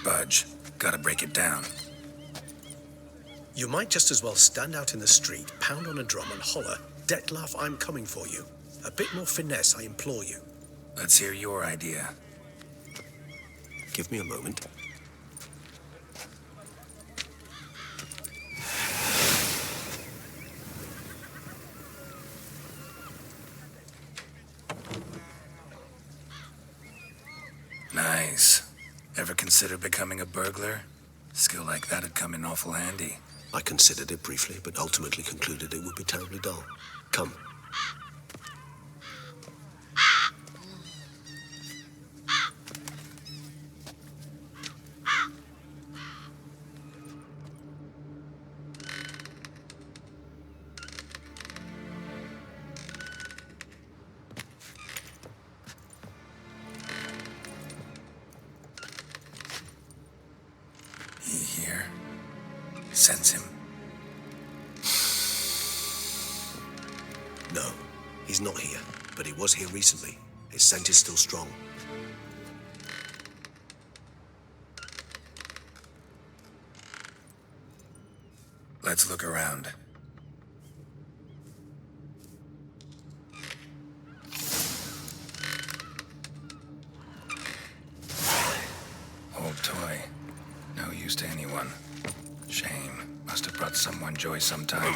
budge. Gotta break it down. You might just as well stand out in the street, pound on a drum and holler, "Detlef, I'm coming for you." A bit more finesse, I implore you. Let's hear your idea. Give me a moment. Nice. Ever consider becoming a burglar? Skill like that'd come in awful handy. I considered it briefly, but ultimately concluded it would be terribly dull. Come. Here. Sense him. No, he's not here, but he was here recently. His scent is still strong. Let's look around. Old toy. No use to anyone. Shame. Must have brought someone joy sometime.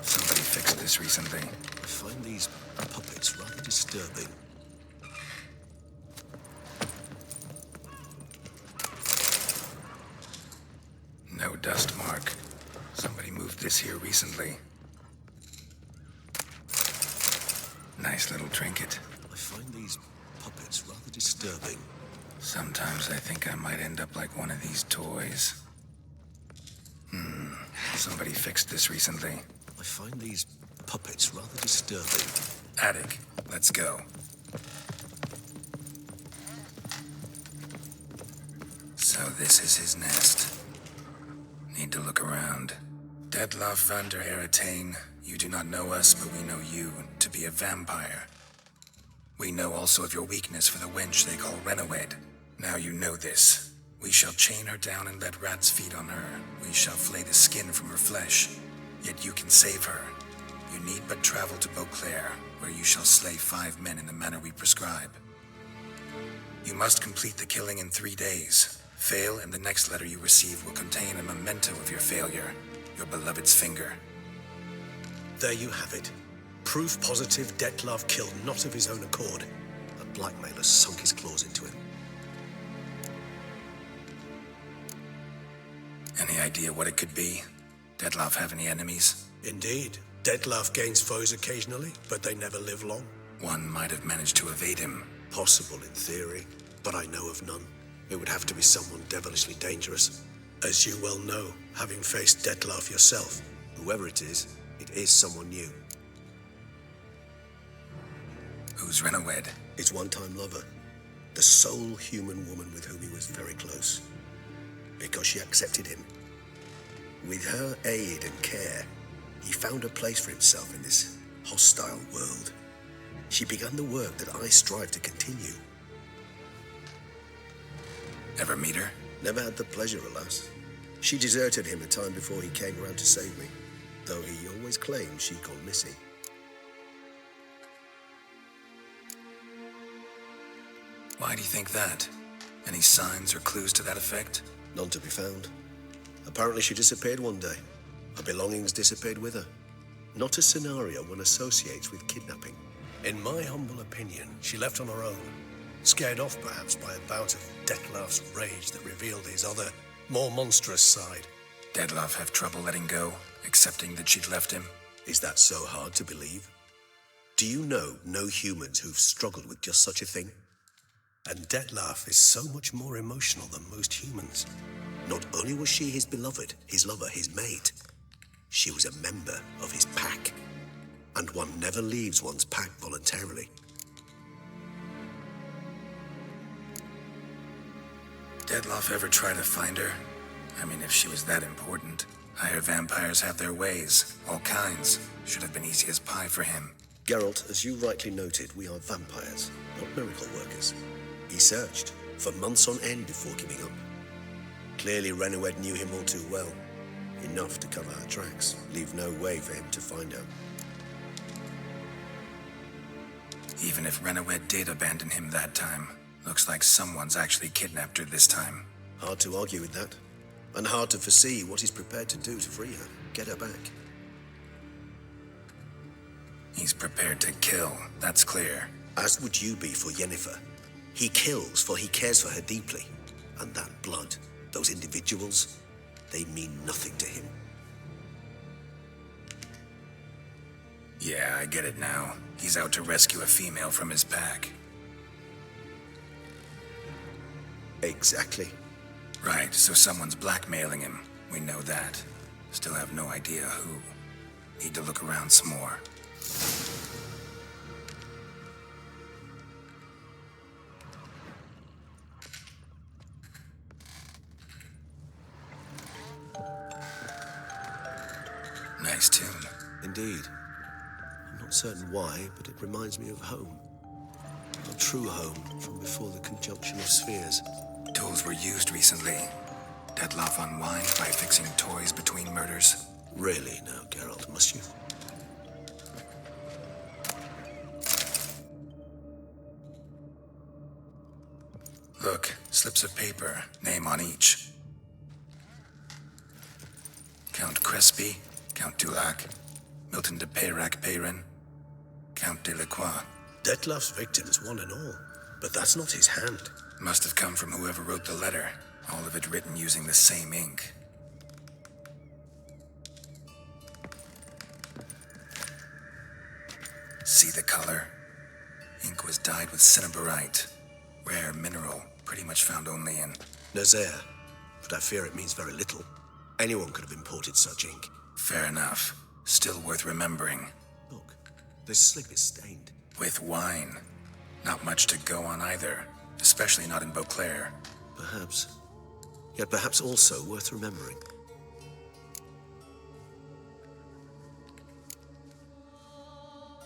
Somebody fixed this recently. I find these puppets rather disturbing. No dust mark. Somebody moved this here recently. Nice little trinket. I find these puppets rather disturbing. Sometimes I think I might end up like one of these toys. Somebody fixed this recently. I find these puppets rather disturbing. Attic, let's go. So this is his nest. Need to look around. Detlef van der Heretain, you do not know us, but we know you to be a vampire. We know also of your weakness for the wench they call Renawed. Now you know this. We shall chain her down and let rats feed on her. We shall flay the skin from her flesh. Yet you can save her. You need but travel to Beauclair, where you shall slay 5 men in the manner we prescribe. You must complete the killing in 3 days. Fail, and the next letter you receive will contain a memento of your failure, your beloved's finger. There you have it. Proof positive Detlef killed not of his own accord. A blackmailer sunk his claws into him. Any idea what it could be? Detlef have any enemies? Indeed. Detlef gains foes occasionally, but they never live long. One might have managed to evade him. Possible in theory, but I know of none. It would have to be someone devilishly dangerous. As you well know, having faced Detlef yourself, whoever it is someone new. Who's Renawed? His one-time lover. The sole human woman with whom he was very close. Because she accepted him. With her aid and care, he found a place for himself in this hostile world. She began the work that I strive to continue. Ever meet her? Never had the pleasure, alas. She deserted him a time before he came around to save me, though he always claimed she'd gone missing. Why do you think that? Any signs or clues to that effect? None to be found. Apparently she disappeared one day. Her belongings disappeared with her. Not a scenario one associates with kidnapping. In my humble opinion, she left on her own. Scared off perhaps by a bout of Detlef's rage that revealed his other, more monstrous side. Detlef have trouble letting go, accepting that she'd left him? Is that so hard to believe? Do you know no humans who've struggled with just such a thing? And Detlef is so much more emotional than most humans. Not only was she his beloved, his lover, his mate, she was a member of his pack. And one never leaves one's pack voluntarily. Detlef ever try to find her? I mean, if she was that important. Higher vampires have their ways, all kinds. Should have been easy as pie for him. Geralt, as you rightly noted, we are vampires, not miracle workers. He searched for months on end before giving up. Clearly, Renowed knew him all too well. Enough to cover our tracks, leave no way for him to find out. Even if Renowed did abandon him that time, looks like someone's actually kidnapped her this time. Hard to argue with that. And hard to foresee what he's prepared to do to free her, get her back. He's prepared to kill, that's clear. As would you be for Yennefer. He kills for he cares for her deeply. And that blood, those individuals, they mean nothing to him. Yeah, I get it now. He's out to rescue a female from his pack. Exactly. Right, so someone's blackmailing him. We know that. Still have no idea who. Need to look around some more. Nice tune. Indeed. I'm not certain why, but it reminds me of home. A true home from before the conjunction of spheres. Tools were used recently. Dettlaff unwind by fixing toys between murders. Really now, Geralt, must you? Look, slips of paper, name on each. Count Crespi, Count Dulac, Milton de Peyrac-Peyrin, Count Delacroix. Dettlaff's victims, one and all. But that's not his hand. Must have come from whoever wrote the letter. All of it written using the same ink. See the color? Ink was dyed with cinnabarite. Rare mineral, pretty much found only in... Nazaire. But I fear it means very little. Anyone could have imported such ink. Fair enough. Still worth remembering. Look, this slip is stained. With wine. Not much to go on either. Especially not in Beauclair. Perhaps. Yet perhaps also worth remembering.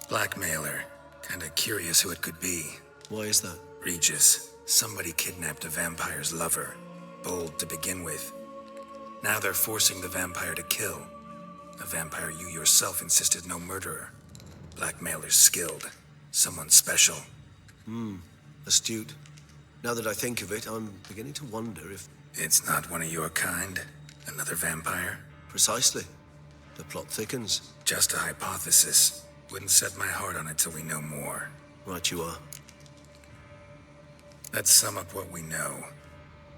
Blackmailer. Kinda curious who it could be. Why is that? Regis. Somebody kidnapped a vampire's lover. Bold to begin with. Now they're forcing the vampire to kill. A vampire you yourself insisted no murderer. Blackmailer's skilled. Someone special. Astute. Now that I think of it, I'm beginning to wonder if... It's not one of your kind? Another vampire? Precisely. The plot thickens. Just a hypothesis. Wouldn't set my heart on it till we know more. Right you are. Let's sum up what we know.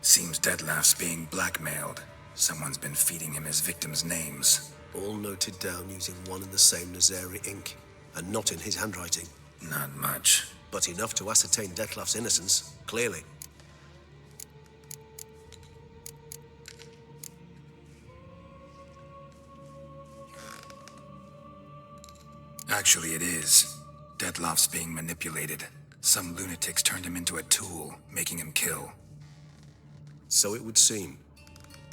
Seems Dettlaff's being blackmailed. Someone's been feeding him his victims' names. All noted down using one and the same Nazari ink. And not in his handwriting. Not much. But enough to ascertain Dettlaff's innocence, clearly. Actually, it is. Dettlaff's being manipulated. Some lunatics turned him into a tool, making him kill. So it would seem.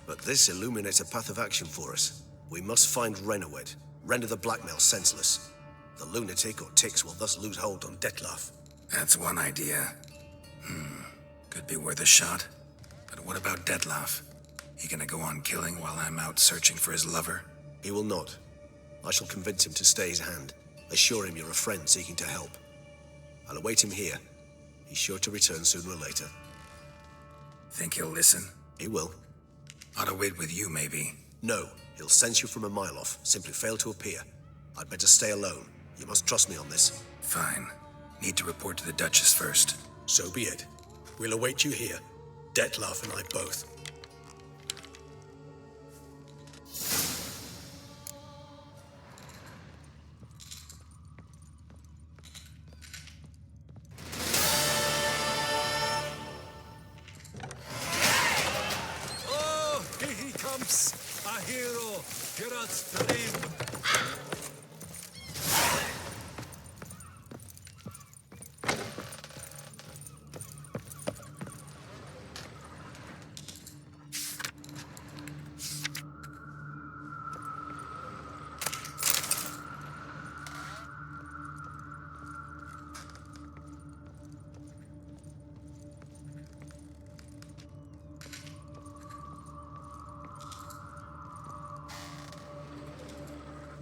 But this illuminates a path of action for us. We must find Renowed, render the blackmail senseless. The lunatic or ticks will thus lose hold on Dettlaff. That's one idea. Could be worth a shot. But what about Dettlaff? He gonna go on killing while I'm out searching for his lover? He will not. I shall convince him to stay his hand. Assure him you're a friend seeking to help. I'll await him here. He's sure to return sooner or later. Think he'll listen? He will. Ought to wait with you, maybe. No, he'll sense you from a mile off. Simply fail to appear. I'd better stay alone. You must trust me on this. Fine. Need to report to the Duchess first. So be it. We'll await you here. Dettlaff and I both. Oh, here he comes! A hero! Geralt's dream!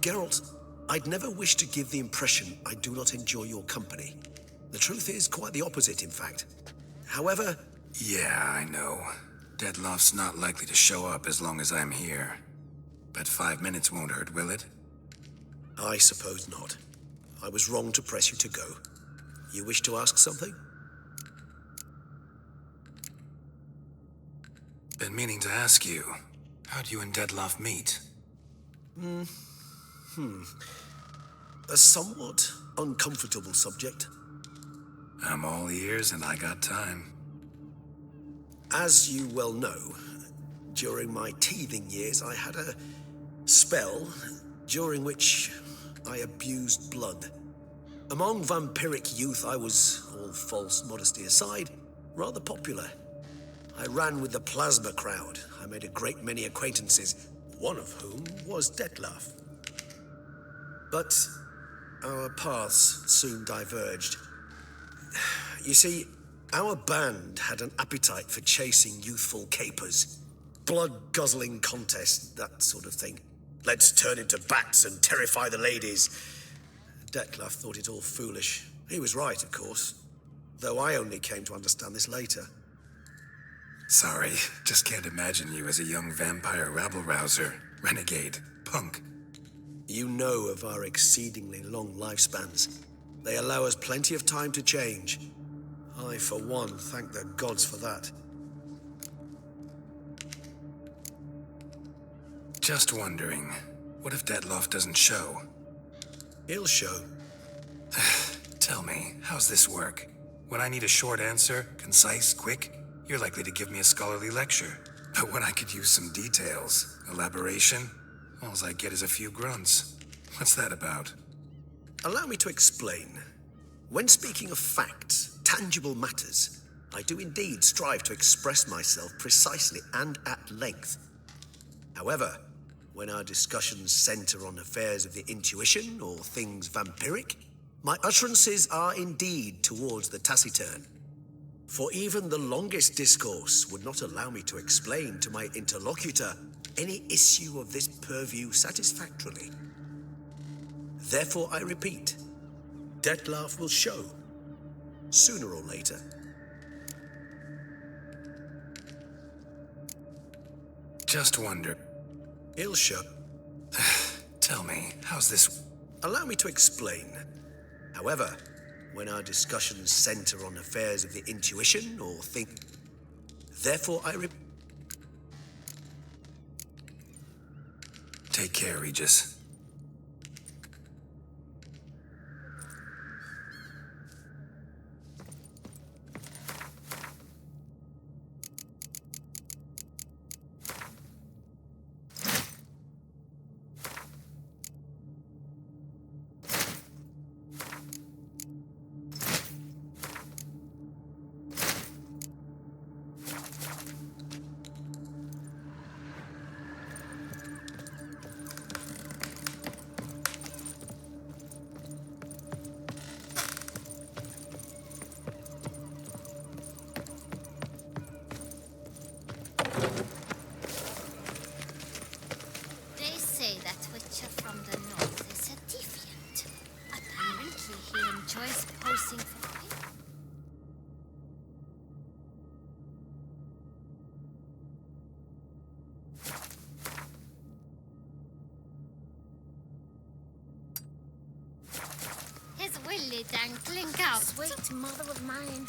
Geralt, I'd never wish to give the impression I do not enjoy your company. The truth is quite the opposite, in fact. However... Yeah, I know. Deadloff's not likely to show up as long as I'm here. But 5 minutes won't hurt, will it? I suppose not. I was wrong to press you to go. You wish to ask something? Been meaning to ask you. How'd you and Deadloff meet? A somewhat uncomfortable subject. I'm all ears and I got time. As you well know, during my teething years, I had a spell during which I abused blood. Among vampiric youth, I was, all false modesty aside, rather popular. I ran with the plasma crowd. I made a great many acquaintances, one of whom was Dettlaff. But our paths soon diverged. You see, our band had an appetite for chasing youthful capers. Blood-guzzling contests, that sort of thing. Let's turn into bats and terrify the ladies. Dettlaff thought it all foolish. He was right, of course. Though I only came to understand this later. Sorry, just can't imagine you as a young vampire rabble-rouser, renegade, punk. You know of our exceedingly long lifespans. They allow us plenty of time to change. I, for one, thank the gods for that. Just wondering, what if Dettloff doesn't show? He'll show. Tell me, how's this work? When I need a short answer, concise, quick, you're likely to give me a scholarly lecture. But when I could use some details, elaboration, all I get is a few grunts. What's that about? Allow me to explain. When speaking of facts, tangible matters, I do indeed strive to express myself precisely and at length. However, when our discussions center on affairs of the intuition or things vampiric, my utterances are indeed towards the taciturn. For even the longest discourse would not allow me to explain to my interlocutor any issue of this purview satisfactorily. Therefore, I repeat, Dettlaff will show, sooner or later. Just wonder. He'll show. Tell me, how's this? Allow me to explain. However, when our discussions center on affairs of the intuition or think... Therefore, Take care, Regis. They say that Witcher from the north is a deviant. Apparently he enjoys posing for women. His willy dangling out. Sweet mother of mine.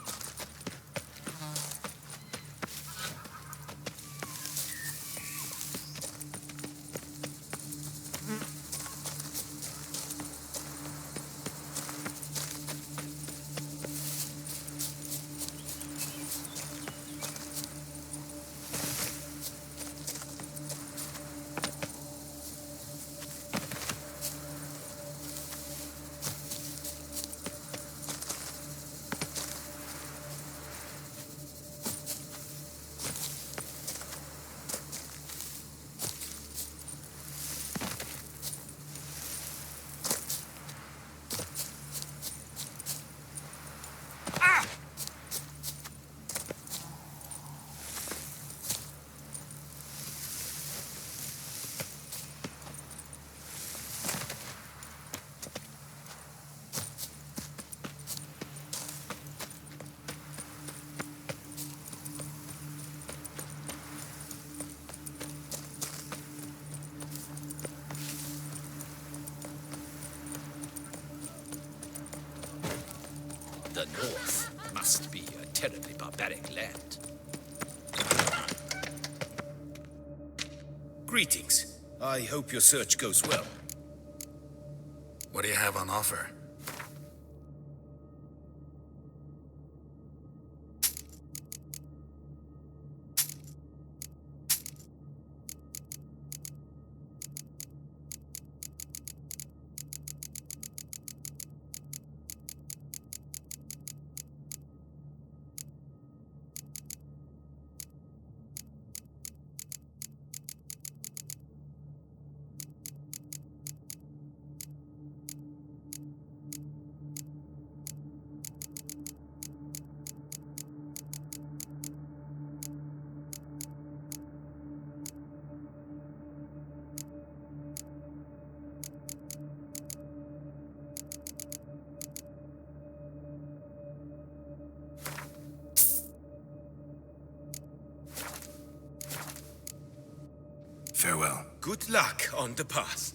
The North must be a terribly barbaric land. Greetings. I hope your search goes well. What do you have on offer? Farewell. Good luck on the path.